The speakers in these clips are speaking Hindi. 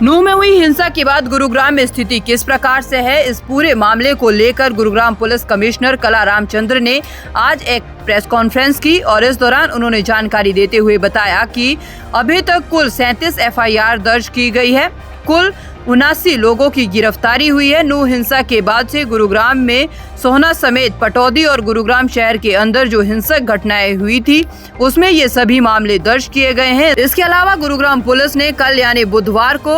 नूंह में हुई हिंसा के बाद गुरुग्राम में स्थिति किस प्रकार से है, इस पूरे मामले को लेकर गुरुग्राम पुलिस कमिश्नर कला रामचंद्र ने आज एक प्रेस कॉन्फ्रेंस की और इस दौरान उन्होंने जानकारी देते हुए बताया कि अभी तक कुल 37 एफआईआर दर्ज की गई है। कुल 79 लोगों की गिरफ्तारी हुई है। नूंह हिंसा के बाद से गुरुग्राम में सोहना समेत पटौदी और गुरुग्राम शहर के अंदर जो हिंसक घटनाएं हुई थी उसमें ये सभी मामले दर्ज किए गए हैं। इसके अलावा गुरुग्राम पुलिस ने कल यानी बुधवार को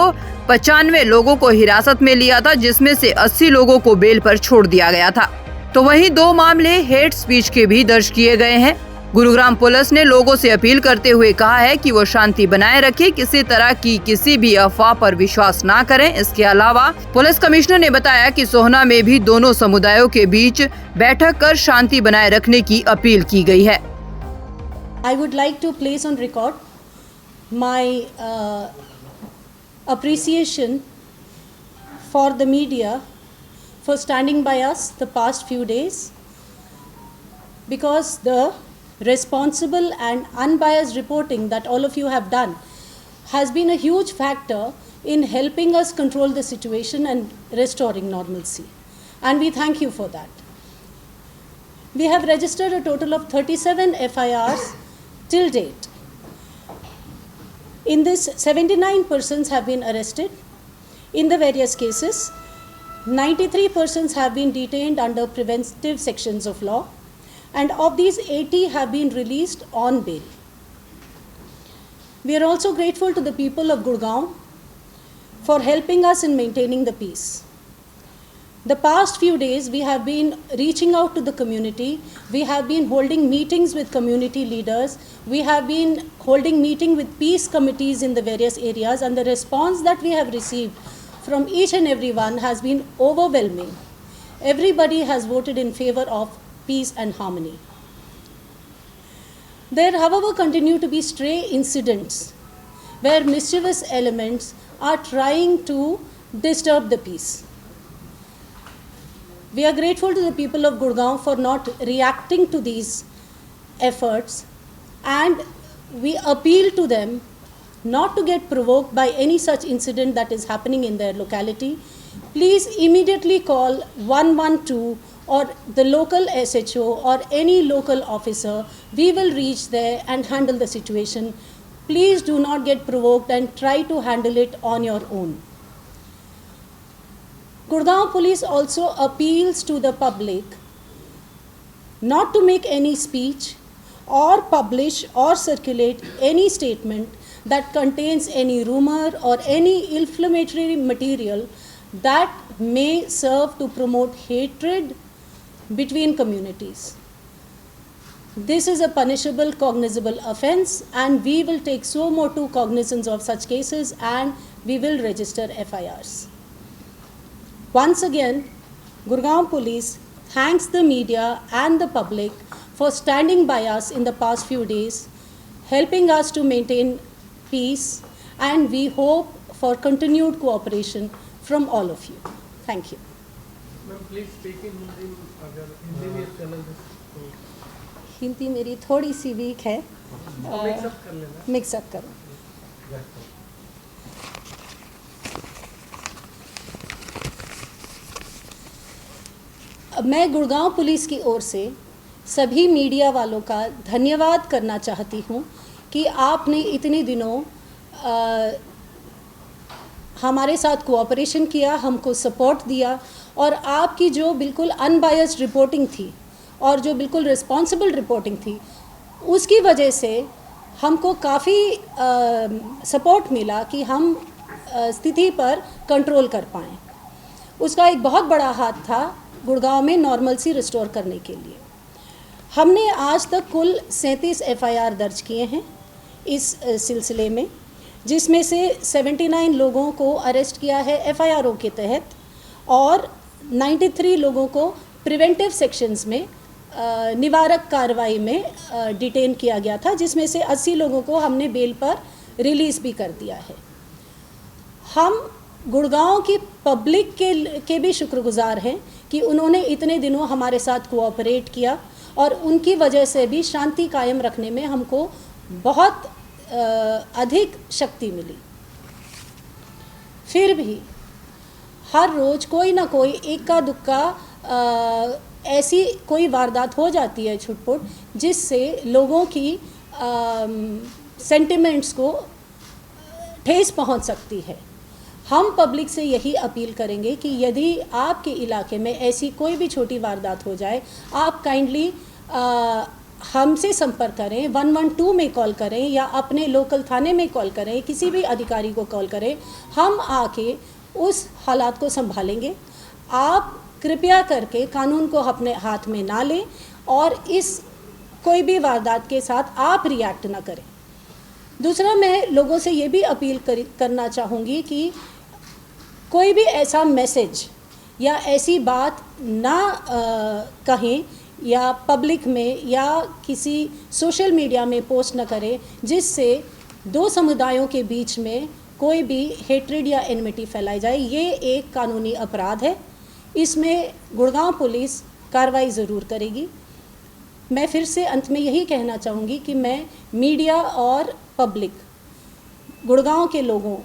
95 लोगों को हिरासत में लिया था, जिसमें से 80 लोगों को बेल पर छोड़ दिया गया था। तो वहीं 2 मामले हेट स्पीच के भी दर्ज किए गए हैं। गुरुग्राम पुलिस ने लोगों से अपील करते हुए कहा है कि वो शांति बनाए रखें, किसी तरह की किसी भी अफवाह पर विश्वास ना करें। इसके अलावा पुलिस कमिश्नर ने बताया कि सोहना में भी दोनों समुदायों के बीच बैठक कर शांति बनाए रखने की अपील की गई है। I would like to place on record my appreciation for the media for standing by us the past few days, because the responsible and unbiased reporting that all of you have done has been a huge factor in helping us control the situation and restoring normalcy, and we thank you for that. We have registered a total of 37 FIRs till date. In this, 79 persons have been arrested in the various cases. 93 persons have been detained under preventive sections of law, and of these 80 have been released on bail. We are also grateful to the people of Gurgaon for helping us in maintaining the peace. The past few days we have been reaching out to the community, we have been holding meetings with community leaders, we have been holding meeting with peace committees in the various areas, and the response that we have received from each and every one has been overwhelming. Everybody has voted in favor of peace and harmony. There, however, continue to be stray incidents where mischievous elements are trying to disturb the peace. We are grateful to the people of Gurgaon for not reacting to these efforts, and we appeal to them not to get provoked by any such incident that is happening in their locality. Please immediately call 112 or the local SHO or any local officer. We will reach there and handle the situation. Please do not get provoked and try to handle it on your own. Gurgaon Police also appeals to the public not to make any speech or publish or circulate any statement that contains any rumor or any inflammatory material that may serve to promote hatred between communities. This is a punishable, cognizable offense, and we will take so more to cognizance of such cases, and we will register FIRs. Once again, Gurgaon Police thanks the media and the public for standing by us in the past few days, helping us to maintain peace, and we hope for continued cooperation from all of you. Thank you. Ma'am, please speak in Hindi. अगर हिंदी में चैनल हिंदी मेरी थोड़ी सी वीक है, मिक्सअप कर लेना। मिक्सअप करो। मैं गुड़गांव पुलिस की ओर से सभी मीडिया वालों का धन्यवाद करना चाहती हूं कि आपने इतने दिनों हमारे साथ कोऑपरेशन किया, हमको सपोर्ट दिया, और आपकी जो बिल्कुल अनबायस्ड रिपोर्टिंग थी और जो बिल्कुल रिस्पॉन्सिबल रिपोर्टिंग थी, उसकी वजह से हमको काफ़ी सपोर्ट मिला कि हम स्थिति पर कंट्रोल कर पाएँ। उसका एक बहुत बड़ा हाथ था गुड़गांव में नॉर्मलसी रिस्टोर करने के लिए। हमने आज तक कुल 37 FIR दर्ज किए हैं इस सिलसिले में, जिसमें से 79 लोगों को अरेस्ट किया है FIRO के तहत, और 93 लोगों को प्रिवेंटिव सेक्शंस में निवारक कार्रवाई में डिटेन किया गया था, जिसमें से 80 लोगों को हमने बेल पर रिलीज़ भी कर दिया है। हम गुड़गांव की पब्लिक के भी शुक्रगुजार हैं कि उन्होंने इतने दिनों हमारे साथ कोऑपरेट किया, और उनकी वजह से भी शांति कायम रखने में हमको बहुत अधिक शक्ति मिली। फिर भी हर रोज़ कोई ना कोई इक्का दुक्का ऐसी कोई वारदात हो जाती है छुटपुट, जिससे लोगों की सेंटिमेंट्स को ठेस पहुंच सकती है। हम पब्लिक से यही अपील करेंगे कि यदि आपके इलाके में ऐसी कोई भी छोटी वारदात हो जाए, आप काइंडली हमसे संपर्क करें, 112 में कॉल करें या अपने लोकल थाने में कॉल करें, किसी भी अधिकारी को कॉल करें। हम आके उस हालात को संभालेंगे। आप कृपया करके कानून को अपने हाथ में ना लें और इस कोई भी वारदात के साथ आप रिएक्ट ना करें। दूसरा, मैं लोगों से ये भी अपील करना चाहूँगी कि कोई भी ऐसा मैसेज या ऐसी बात ना कहें या पब्लिक में या किसी सोशल मीडिया में पोस्ट न करें जिससे दो समुदायों के बीच में कोई भी हेट्रेड या एनमिटी फैलाई जाए। ये एक कानूनी अपराध है, इसमें गुड़गांव पुलिस कार्रवाई ज़रूर करेगी। मैं फिर से अंत में यही कहना चाहूँगी कि मैं मीडिया और पब्लिक, गुड़गांव के लोगों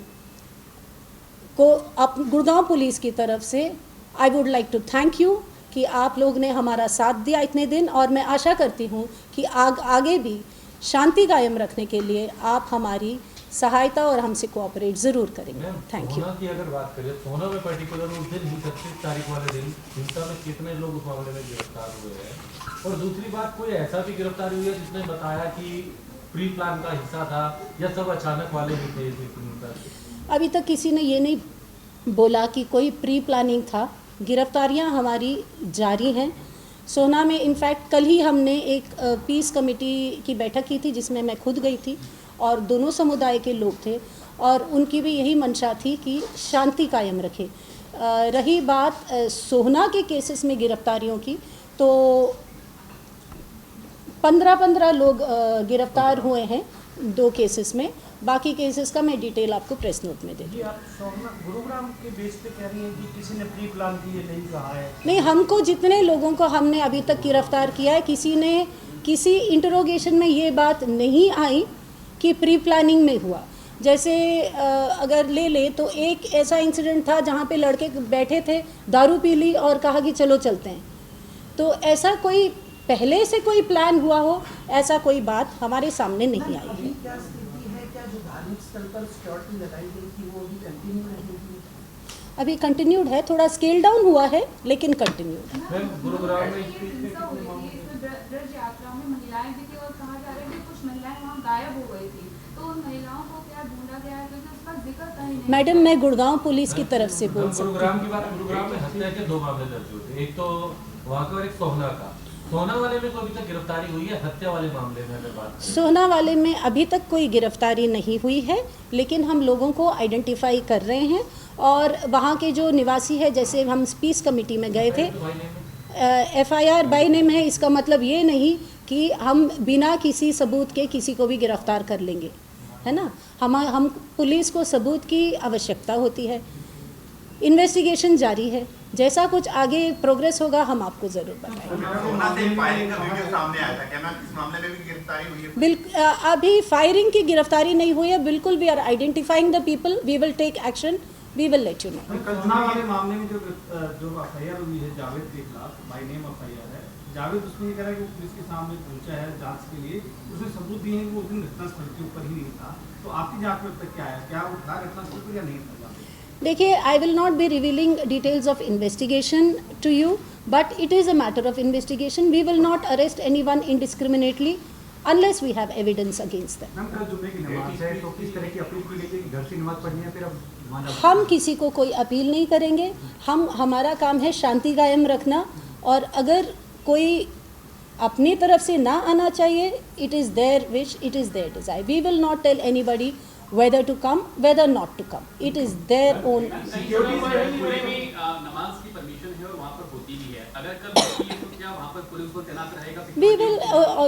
को गुड़गांव पुलिस की तरफ से I would like to thank you कि आप लोग ने हमारा साथ दिया इतने दिन, और मैं आशा करती हूँ कि आगे भी शांति कायम रखने के लिए आप हमारी सहायता और हमसे कोऑपरेट ज़रूर करेंगे। Thank you. सोना की अगर बात करें, सोना में पर्टिकुलर उस दिन ही 31 तारीख वाले दिन हिंसा में कितने लोग उस मामले में गिरफ्तार हुए हैं, और दूसरी बात, कोई ऐसा भी गिरफ्तारी हुई है जिसने बताया कि प्री प्लान का हिस्सा था या सब अचानक वाले ही थे? अभी तक किसी ने ये नहीं बोला कि कोई प्री प्लानिंग था। गिरफ्तारियां हमारी जारी हैं। सोना में इनफैक्ट कल ही हमने एक पीस कमेटी की बैठक की थी जिसमें मैं खुद गई थी और दोनों समुदाय के लोग थे, और उनकी भी यही मंशा थी कि शांति कायम रखे। रही बात सोहना के केसेस में गिरफ्तारियों की, तो 15 लोग गिरफ्तार हुए हैं 2 केसेस में। बाकी केसेस का मैं डिटेल आपको प्रेस नोट में दे दूँगी। आप गुरुग्राम के बेस पे कह रही हैं कि किसी ने प्री प्लान की, ये नहीं कहा है? नहीं, हमको जितने लोगों को हमने अभी तक गिरफ्तार किया है, किसी ने किसी इंटरोगेशन में ये बात नहीं आई कि प्री प्लानिंग में हुआ। जैसे अगर ले तो एक ऐसा इंसिडेंट था जहाँ पे लड़के बैठे थे, दारू पी ली और कहा कि चलो चलते हैं। तो ऐसा कोई पहले से कोई प्लान हुआ हो, ऐसा कोई बात हमारे सामने नहीं आई है। क्या स्थिति है, क्या जो धार्मिक स्थल पर सिक्योरिटी लगाई गई थी वो भी कंटिन्यू रहेगी? अभी कंटिन्यूड है, थोड़ा स्केल डाउन हुआ है लेकिन कंटिन्यूड है। गुरुग्राम में ब्रज यात्रा में महिलाएं भी थी और कहा जा रहा है कि कुछ महिलाएं वहां गायब हो गई थी, तो उन महिलाओं को क्या ढूंढा गया है? क्योंकि उसका जिक्र कहीं नहीं। मैडम, मैं गुड़गांव पुलिस की तरफ से बोल सकती हूँ। गुरुग्राम की बात, गुरुग्राम में हत्या के 2 मामले दर्ज हुए थे, एक तो वहाँ का और एक सोहना का। सोहना वाले में तो अभी तक गिरफ्तारी हुई है, हत्या वाले मामले में अगर बात करें? सोहना वाले में अभी तक कोई गिरफ्तारी नहीं हुई है, लेकिन हम लोगों को आइडेंटिफाई कर रहे हैं। और वहाँ के जो निवासी है, जैसे हम पीस कमेटी में गए थे, FIR बाई नेम है। इसका मतलब ये नहीं कि हम बिना किसी सबूत के किसी को भी गिरफ्तार कर लेंगे, है ना। हम पुलिस को सबूत की आवश्यकता होती है। इन्वेस्टिगेशन जारी है, जैसा कुछ आगे प्रोग्रेस होगा हम आपको ज़रूर बताएंगे। अभी फायरिंग की गिरफ्तारी नहीं हुई है, बिल्कुल। We are identifying the people, we will take action, we will let you know. Kalpana वाले मामले में जो FIR हुई है जावेद के खिलाफ, बाई नेम FIR है। जावेद उसमें ये कह रहा है कि पुलिस के सामने पहुंचा है जांच के लिए, उसने सबूत दिए हैं कि वो उस दिन घटनास्थल के ऊपर ही नहीं था। तो आपकी जांच में अब तक क्या है, क्या वो था घटनास्थल पर या नहीं था? देखिए, I will not be revealing details of investigation to you, but it is a matter of investigation. We will not arrest anyone indiscriminately unless we have evidence against them. Ma'am, कल जुम्मे की नमाज है, तो किस तरह की अपील की गई कि घर से नमाज पढ़नी है, फिर अब हम किसी को कोई अपील नहीं करेंगे। हमारा काम है शांति कायम रखना, और अगर कोई अपनी तरफ से ना आना चाहिए, it is their wish, it is their desire. We will not tell anybody whether to come, whether not to come. It is their own. नमाज की परमिशन है और वहाँ पर होती भी है, अगर कल होती है तो क्या वहाँ पर पुलिस को तैनात रहेगा? We will,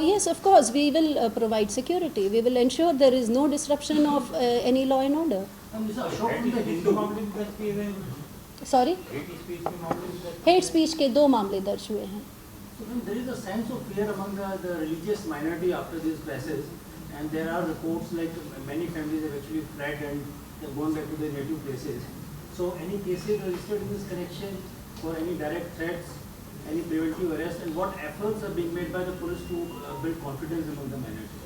yes, of course, we will provide security. We will ensure there is no disruption of any law and order. Sorry? Hate speech के 2 मामले दर्ज हुए हैं। There is a sense of fear among the religious minority after these clashes. And there are reports like many families have actually fled and they're going back to their native places. So any cases registered in this connection for any direct threats, any preventive arrest, and what efforts are being made by the police to build confidence among the minorities?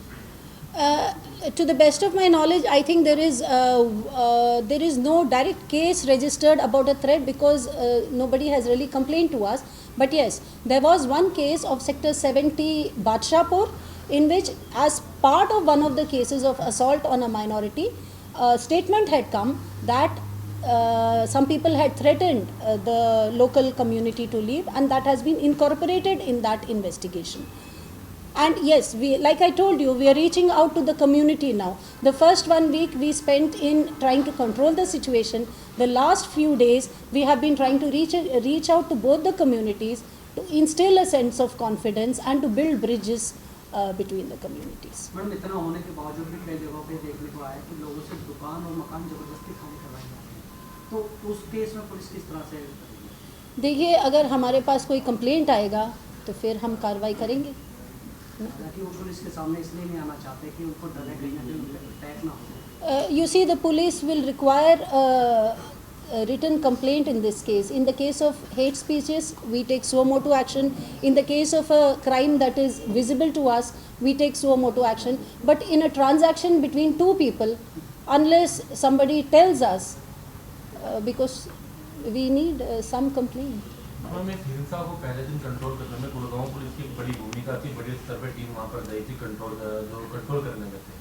To the best of my knowledge, I think there is no direct case registered about a threat because nobody has really complained to us. But yes, there was one case of Sector 70 Badshahpur, in which, as part of one of the cases of assault on a minority, a statement had come that some people had threatened the local community to leave, and that has been incorporated in that investigation. And yes, like I told you, we are reaching out to the community now. The first 1 week we spent in trying to control the situation. The last few days we have been trying to reach out to both the communities to instill a sense of confidence and to build bridges between the communities. Madam इतना होने के बावजूद भी कई जगहों पे देखने को आया कि लोगों से दुकान और मकान जबरदस्ती खाली करवाए जाते हैं, तो उस केस में पुलिस किस तरह से करेगी? देखिए, अगर हमारे पास कोई कंप्लेंट आएगा तो फिर हम कार्रवाई करेंगे। हालांकि वो पुलिस के सामने इसलिए नहीं आना चाहते कि उनको डर है कहीं ना कहीं उन पर अटैक ना हो। You see, the police will require a written complaint in this case. In the case of hate speeches, we take suo motu action. In the case of a crime that is visible to us, we take suo motu action. But in a transaction between two people, unless somebody tells us, because we need some complaint. Ma'am, इस हिंसा को पहले दिन कंट्रोल करने में गुड़गांव पुलिस की बड़ी भूमिका थी, बड़ी स्तर पर टीम वहाँ पर गई थी कंट्रोल करने में थे।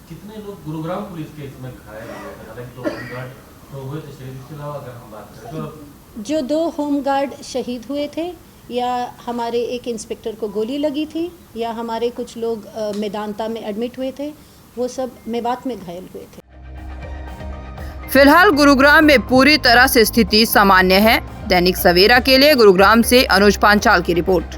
कितने लोग गुरुग्राम पुलिस के इसमें घायल हुए थे? हालांकि 2 होमगार्ड तो हुए थे शहीद, इसके अलावा अगर हम बात करें तो जो 2 होमगार्ड शहीद हुए थे, या हमारे एक इंस्पेक्टर को गोली लगी थी, या हमारे कुछ लोग मेदांता में एडमिट हुए थे, वो सब मेवात में घायल हुए थे। फिलहाल गुरुग्राम में पूरी तरह से स्थिति सामान्य है। दैनिक सवेरा के लिए गुरुग्राम से अनुज पांचाल की रिपोर्ट।